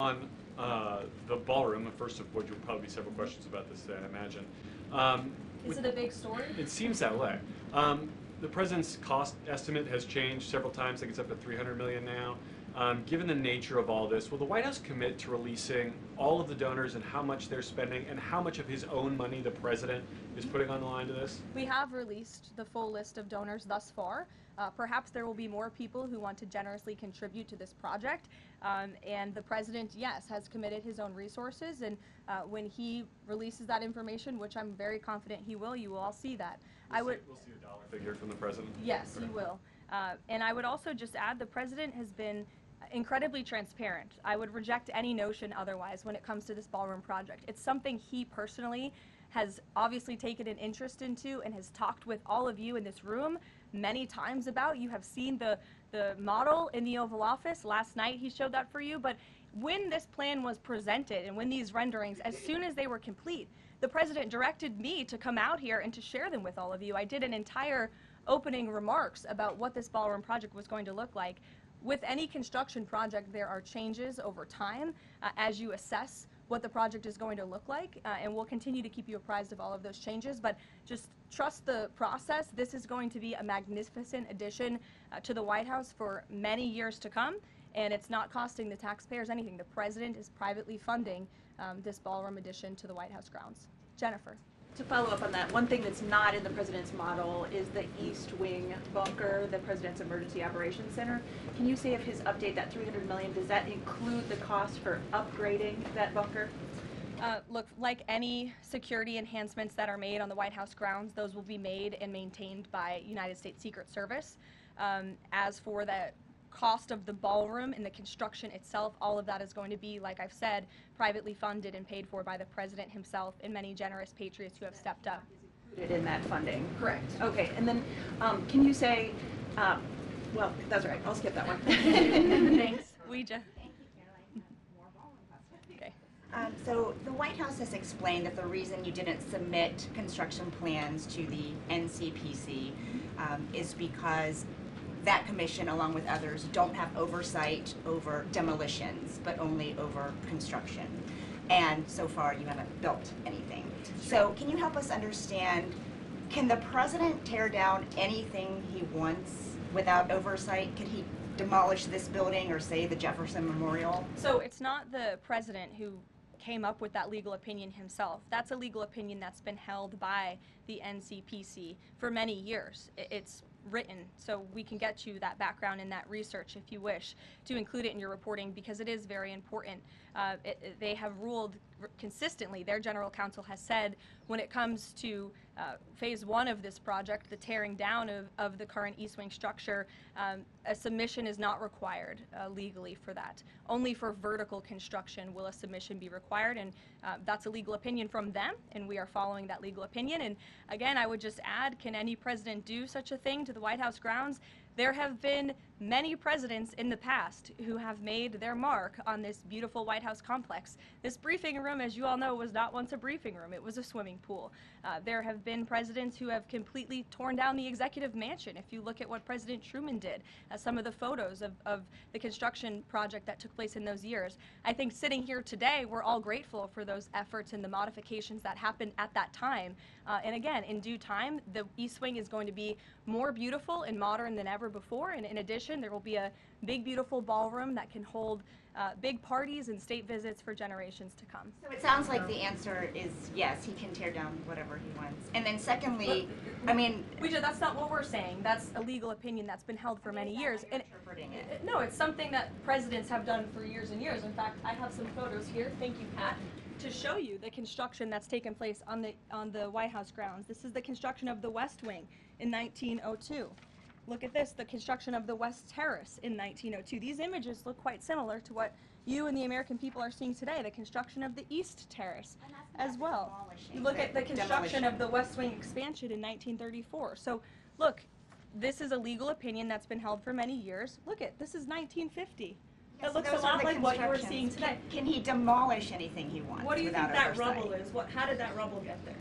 On the ballroom, the first of which will probably be several questions about this, I imagine. Is it a big story? It seems that way. The president's cost estimate has changed several times. I think it's up to $300 million now. Given the nature of all this, will the White House commit to releasing all of the donors and how much they're spending and how much of his own money the president is putting on the line to this? We have released the full list of donors thus far. Perhaps there will be more people who want to generously contribute to this project. And the president, yes, has committed his own resources. And when he releases that information, which I'm very confident he will, you will all see that. We'll see a dollar figure from the president? Yes, he will. And I would also just add the president has been incredibly transparent. I would reject any notion otherwise when it comes to this ballroom project. It's something he personally has obviously taken an interest into and has talked with all of you in this room many times about. You have seen the model in the Oval Office. Last night he showed that for you. But when this plan was presented and when these renderings, as soon as they were complete, the president directed me to come out here and to share them with all of you. I did an entire opening remarks about what this ballroom project was going to look like. With any construction project, there are changes over time as you assess what the project is going to look like, and we'll continue to keep you apprised of all of those changes, but just trust the process. This is going to be a magnificent addition to the White House for many years to come, and it's not costing the taxpayers anything. The president is privately funding this ballroom addition to the White House grounds. Jennifer. To follow up on that, one thing that's not in the president's model is the East Wing bunker, the president's emergency operations center. Can you say if his update, that $300 million, does that include the cost for upgrading that bunker? Look, like any security enhancements that are made on the White House grounds, those will be made and maintained by United States Secret Service. As for the cost of the ballroom and the construction itself, all of that is going to be, like I've said, privately funded and paid for by the president himself and many generous patriots who have stepped up. Included in that funding? Correct. Okay, and then can you say, well, that's right, I'll skip that one. Thanks. We just. Thank you, Caroline. More ballroom questions. Okay. So the White House has explained that the reason you didn't submit construction plans to the NCPC is because that commission, along with others, don't have oversight over demolitions, but only over construction. And so far, you haven't built anything. So can you help us understand, can the president tear down anything he wants without oversight? Can he demolish this building or, say, the Jefferson Memorial? So it's not the president who came up with that legal opinion himself. That's a legal opinion that's been held by the NCPC for many years. It's written, so we can get you that background and that research if you wish to include it in your reporting, because it is very important. They have ruled consistently, their general counsel has said, when it comes to phase one of this project, the tearing down of the current East Wing structure, a submission is not required legally for that. Only for vertical construction will a submission be required, and that's a legal opinion from them, and we are following that legal opinion. And again, I would just add, can any president do such a thing to the White House grounds? There have been many presidents in the past who have made their mark on this beautiful White House complex. This briefing room, as you all know, was not once a briefing room. It was a swimming pool. There have been presidents who have completely torn down the executive mansion. If you look at what President Truman did, some of the photos of the construction project that took place in those years, I think sitting here today, we're all grateful for those efforts and the modifications that happened at that time. And again, in due time, the East Wing is going to be more beautiful and modern than ever before. And in addition, there will be a big, beautiful ballroom that can hold big parties and state visits for generations to come. So it sounds like the answer is yes, he can tear down whatever he wants. And then secondly, I mean, that's not what we're saying. That's a legal opinion that's been held for many years. And interpreting it. No, it's something that presidents have done for years and years. In fact, I have some photos here. Thank you, Pat, to show you the construction that's taken place on the White House grounds. This is the construction of the West Wing in 1902. Look at this, the construction of the West Terrace in 1902. These images look quite similar to what you and the American people are seeing today, the construction of the East Terrace as well. Look at the construction of the West Wing expansion in 1934. So look, this is a legal opinion that's been held for many years. Look at, this is 1950. That looks a lot like what you were seeing today. Can he demolish anything he wants? What do you without think that oversight? rubble is? How did that rubble get there?